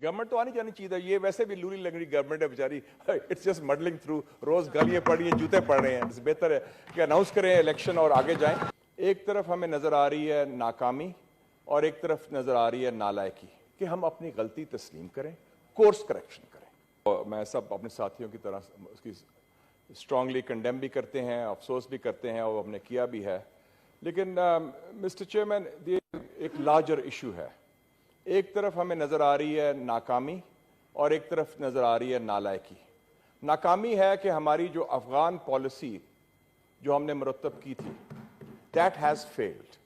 Government तो आनी जानी चाहिए। ये वैसे भी लूरी लंगड़ी गवर्नमेंट है बेचारी, इट्स जस्ट मडलिंग थ्रू, रोज गालियां पड़ रही हैं, जूते पड़ रहे हैं। बेहतर है कि अनाउंस करें इलेक्शन और आगे जाएं। एक तरफ हमें नजर आ रही है नाकामी और एक तरफ नजर आ रही है नालायकी, कि हम अपनी गलती तस्लीम करें, कोर्स करेक्शन करें। और मैं सब अपने साथियों की तरह उसकी स्ट्रांगली कंडेम भी करते हैं, अफसोस भी करते हैं और हमने किया भी है। लेकिन मिस्टर चेयरमैन, ये एक लार्जर इशू है। एक तरफ हमें नजर आ रही है नाकामी और एक तरफ नजर आ रही है नालायकी। नाकामी है कि हमारी जो अफगान पॉलिसी जो हमने मुरतब की थी, that has failed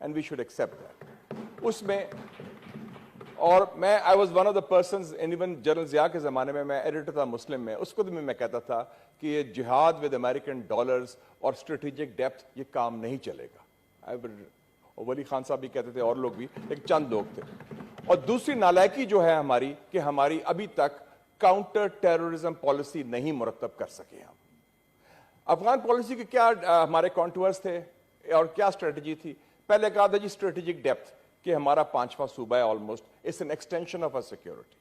and we should accept that. उसमें और I was one of the persons, even general Zia के ज़माने में मैं एडिटर था मुस्लिम में, उसको भी मैं कहता था कि ये जिहाद विद अमेरिकन डॉलर्स और स्ट्रेटेजिक डेप्थ ये काम नहीं चलेगा। वली खान साहब भी कहते थे और लोग भी, लेकिन चंद लोग थे। और दूसरी नालायकी जो है हमारी, कि हमारी अभी तक काउंटर टेररिज्म पॉलिसी नहीं मुरतब कर सके हम। अफगान पॉलिसी के क्या हमारे कॉन्टूर्स थे और क्या स्ट्रेटजी थी? पहले कहा था जी स्ट्रेटेजिक डेप्थ, कि हमारा 5वां सूबा है almost, it's an extension of a security.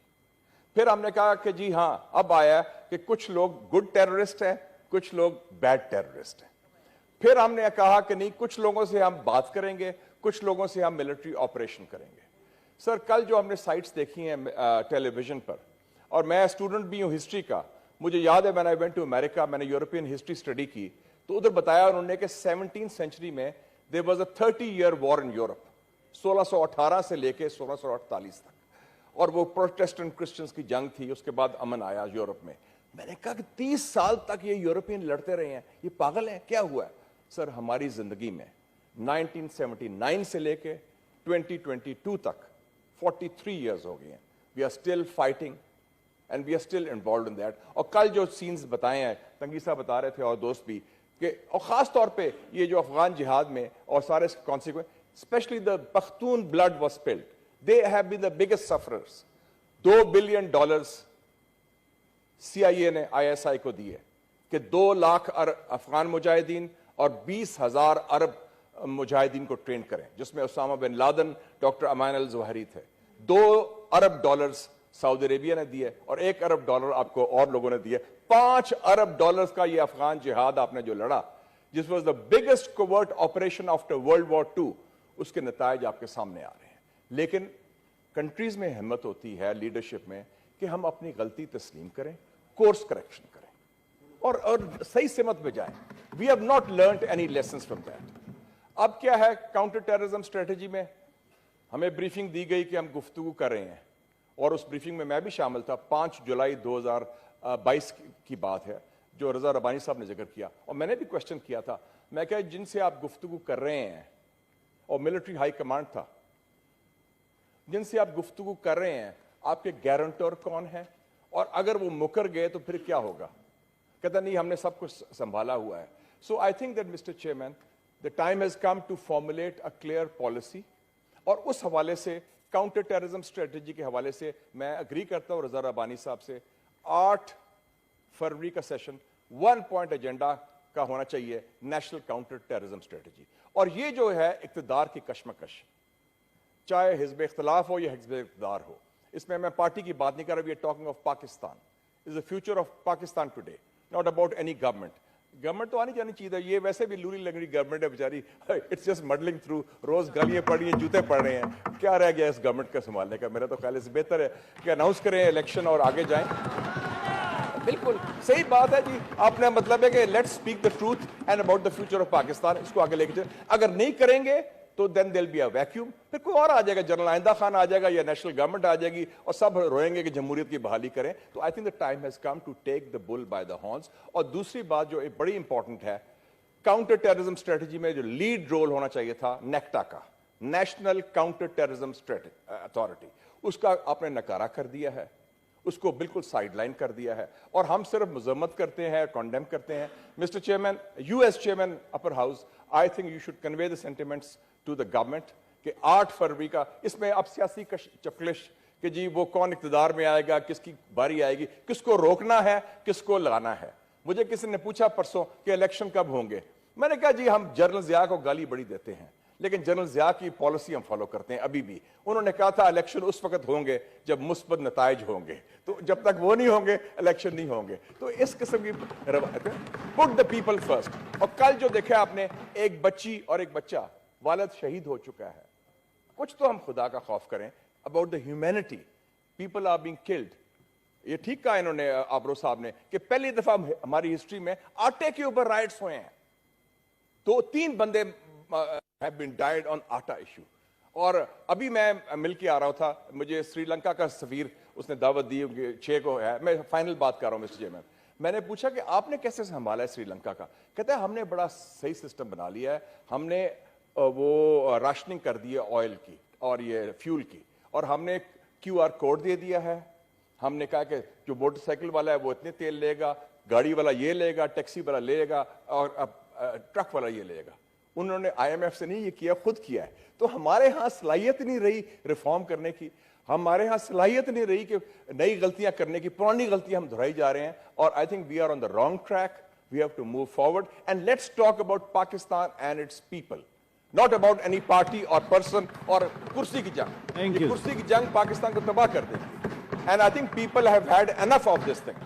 फिर हमने कहा कि जी हाँ, अब आया कि कुछ लोग गुड टेररिस्ट हैं, कुछ लोग बैड टेररिस्ट हैं। फिर हमने कहा कि नहीं, कुछ लोगों से हम बात करेंगे, कुछ लोगों से हम मिलिट्री ऑपरेशन करेंगे। सर, कल जो हमने साइट्स देखी हैं टेलीविजन पर, और मैं स्टूडेंट भी हूं हिस्ट्री का, मुझे याद है when I went to America, मैंने यूरोपियन हिस्ट्री स्टडी की, तो उधर बताया उन्होंने कि 17th सेंचुरी में there was a 30-year war in Europe, 1618 से लेके 1648 तक, और वो प्रोटेस्टेंट क्रिश्चियंस की जंग थी। उसके बाद अमन आया यूरोप में। मैंने कहा कि 30 साल तक ये यूरोपियन लड़ते रहे हैं, ये पागल हैं, क्या हुआ है? सर, हमारी जिंदगी में 1979 से लेके 2022 तक 43 years हो गए हैं। We are still fighting and we are still involve in that. और कल जो सीन्स बताए हैं, तंगी साहब बता रहे थे और दोस्त भी, कि और खास तौर पे ये जो अफगान जिहाद में और सारे consequence, especially the Pakhtun blood was spilled, they have been the biggest sufferers. $2 billion CIA ने ISI को दिए कि 2 लाख अफगान मुजाहिदीन और 20,000 अरब मुजाहिदीन को ट्रेन करें, जिसमें उसामा बिन लादेन, डॉक्टर अमान अल ज़वाहिरी थे। $2 अरब सऊदी अरेबिया ने दिए और $1 अरब आपको और लोगों ने दिए। $5 अरब का ये अफगान जिहाद आपने जो लड़ा, जिस was the biggest covert operation after world war II, उसके नतायज आपके सामने आ रहे हैं। लेकिन कंट्रीज में हिम्मत होती है लीडरशिप में कि हम अपनी गलती तस्लीम करें, कोर्स करेक्शन करें और सही सिमत में जाएं। We have not learned any lessons from that. अब क्या है काउंटर टेररिज्म स्ट्रेटेजी में? हमें ब्रीफिंग दी गई कि हम गुफ्तगू कर रहे हैं, और उस ब्रीफिंग में मैं भी शामिल था। 5 जुलाई 2022 की बात है, जो रजा रबानी साहब ने जिक्र किया, और मैंने भी क्वेश्चन किया था। मैं कहा, जिनसे आप गुफ्तगू कर रहे हैं, और मिलिट्री हाई कमांड था, जिनसे आप गुफ्तगू कर रहे हैं, आपके गारंटर कौन है? और अगर वो मुकर गए तो फिर क्या होगा? कहता नहीं, हमने सब कुछ संभाला हुआ है। So I think that mister chairman, the time has come to formulate a clear policy. और उस हवाले से, काउंटर टेररिज्म स्ट्रेटेजी के हवाले से, मैं अग्री करता हूं रजा रबानी साहब से। 8 फरवरी का सेशन 1 पॉइंट एजेंडा का होना चाहिए, नेशनल काउंटर टेररिज्म स्ट्रेटेजी। और ये जो है इक्तदार की कशमकश, चाहे हिज़्ब इख्तिलाफ हो या हिज़्ब इक़्तिदार हो, इसमें मैं पार्टी की बात नहीं कर रहा। We are talking of Pakistan, is the future of Pakistan today, not about any government. Government तो आनी जानी चाहिए। ये वैसे भी लूरी लंगड़ी गवर्नमेंट है बेचारी, इट्स जस्ट मडलिंग थ्रू, रोज गालियां पड़ रही हैं, जूते पड़ रहे हैं। क्या रह गया इस गवर्नमेंट का संभालने का? मेरा तो ख्याल से बेहतर है कि अनाउंस करें इलेक्शन और आगे जाएं। बिल्कुल सही बात है जी, आपने मतलब है कि let's speak the truth and about the future of Pakistan, इसको आगे लेके चलें। अगर नहीं करेंगे तो then there will be a vacuum, फिर कोई और आ जाएगा, जनरल आइंदा खान आ जाएगा या नेशनल गवर्नमेंट आ जाएगी, और सब रोएंगे कि जमहूरियत की बहाली करें। तो I think the time has come to take the bull by the horns. और दूसरी बात जो बड़ी इंपॉर्टेंट है, काउंटर टेररिज्म स्ट्रेटेजी में जो लीड रोल होना चाहिए था नेक्टा का, नेशनल काउंटर टेररिज्म अथॉरिटी, उसका आपने नकारा कर दिया है, उसको बिल्कुल साइडलाइन कर दिया है, और हम सिर्फ मजम्मत करते हैं, कंडेम करते हैं। Mister chairman, you as chairman upper house, I think you should convey the sentiments to the government कि 8 फरवरी का, इसमें अब सियासी चपलिश कि जी वो कौन इक़्तिदार में आएगा, किसकी बारी आएगी, किसको रोकना है, किसको लगाना है। मुझे किसी ने पूछा परसों कि इलेक्शन कब होंगे, मैंने कहा जी हम जनरल जिया को गाली बड़ी देते हैं, لیکن جنرل ضیاء کی پالیسی ہم فالو کرتے ہیں ابھی بھی. انہوں نے کہا تھا الیکشن اس وقت ہوں گے جب مثبت نتائج ہوں گے, تو جب تک وہ نہیں ہوں گے الیکشن نہیں ہوں گے. تو اس قسم کی روایت, پٹ دا پیپل فرسٹ. اور کل جو دیکھا آپ نے, ایک بچی اور ایک بچہ, والد شہید ہو چکا ہے. کچھ تو ہم خدا کا خوف کریں about the humanity. People are being killed. یہ ٹھیک کہا انہوں نے آبرو صاحب نے کہ پہلی دفعہ ہماری ہسٹری میں آٹے کے اوپر رائٹس ہوئے ہیں. 2-3 بندے have been died on آٹا ایشو. اور ابھی میں مل کے آ رہا تھا, مجھے سری لنکا کا سفیر اس نے دعوت دی 6 کو ہے. میں فائنل بات کر رہا ہوں مسٹر چیئرمین. میں نے پوچھا کہ آپ نے کیسے سنبھالا ہے سری لنکا کا. کہتا ہے ہم نے بڑا صحیح سسٹم بنا لیا ہے. ہم نے وہ راشننگ کر دی ہے آئل کی اور یہ فیول کی, اور ہم نے QR کوڈ دے دیا ہے. ہم نے کہا کہ جو موٹر سائیکل والا ہے وہ اتنے تیل لے گا, گاڑی والا یہ لے گا, ٹیکسی والا لے گا, اور ٹرک والا یہ لے گا. انہوں نے IMF سے نہیں یہ کیا, خود کیا ہے. تو ہمارے ہاں صلاحیت نہیں رہی ریفارم کرنے کی, ہمارے ہاں صلاحیت نہیں رہی کہ نئی غلطیاں کرنے کی, پرانی غلطیاں ہم دہرائی جا رہے ہیں. اور I think we are on the wrong track. We have to move forward and let's talk about Pakistan and its people, not about any party or person or کرسی کی جنگ. یہ کرسی کی جنگ پاکستان کو تباہ کر دے گی. And I think people have had enough of this thing.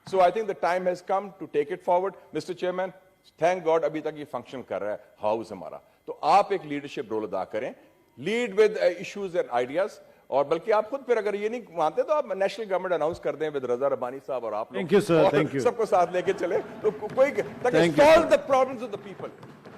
So I think the time has come to take it forward. Mr. Chairman, thank God ابھی تک یہ فنکشن کر رہا ہے ہاؤس ہمارا. تو آپ ایک لیڈرشپ رول ادا کریں, lead with issues and ideas. اور بلکہ آپ خود پھر اگر یہ نہیں مانتے تو آپ نیشنل گورنمنٹ اناؤنس کر دیں ود رضا ربانی صاحب اور آپ لوگ سب کو ساتھ لے کے چلے تو کوئی solve the problems of the people.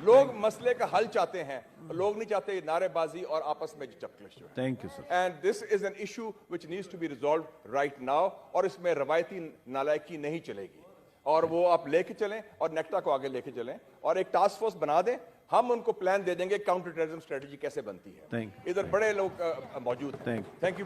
لوگ مسئلے کا حل چاہتے ہیں, لوگ نہیں چاہتے نعرے بازی اور آپس میں چکلش. Thank you, sir. And this is an issue which needs to be resolved right now. اور اس میں روایتی نالائکی نہیں چلے گی, اور وہ آپ لے کے چلیں اور نیکٹا کو آگے لے کے چلیں, اور ایک ٹاسک فورس بنا دیں. ہم ان کو پلان دے دیں گے کاؤنٹر ٹیررزم اسٹریٹجی کیسے بنتی ہے. ادھر بڑے لوگ موجود ہیں. Thank you.